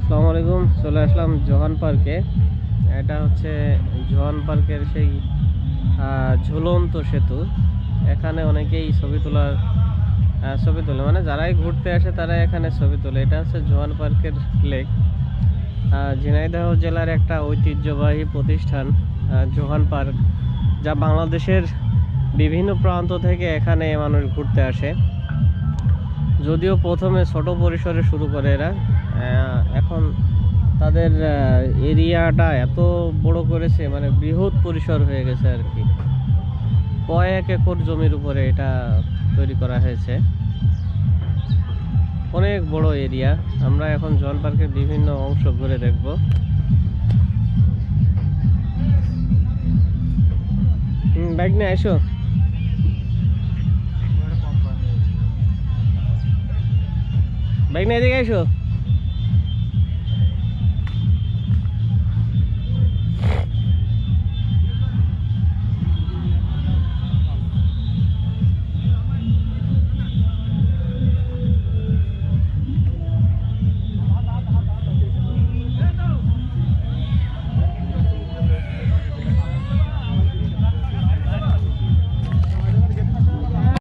আসসালামু আলাইকুম। চলে আসলাম জোহান পার্কে। এটা হচ্ছে জোহান পার্কের সেই ঝুলন্ত সেতু। এখানে অনেকেই ছবি তোলে, মানে যারাই ঘুরতে আসে তারাই এখানে ছবি তোলে। এটা হচ্ছে জোহান পার্কের লেক। ঝিনাইদহ জেলার একটা ঐতিহ্যবাহী প্রতিষ্ঠান জোহান পার্ক, যা বাংলাদেশের বিভিন্ন প্রান্ত থেকে এখানে মানুষ ঘুরতে আসে। যদিও প্রথমে ছোট পরিসরে শুরু করে এরা, এখন তাদের এরিয়াটা এত বড় করেছে, মানে বৃহৎ পরিসর হয়ে গেছে আর কি। কয়েক একর জমির উপরে এটা তৈরি করা হয়েছে, অনেক বড় এরিয়া। আমরা এখন জোহান পার্কের বিভিন্ন অংশ ঘুরে দেখব। বাইক নিয়ে আসো, বাইক নিয়ে এদিকে আসো।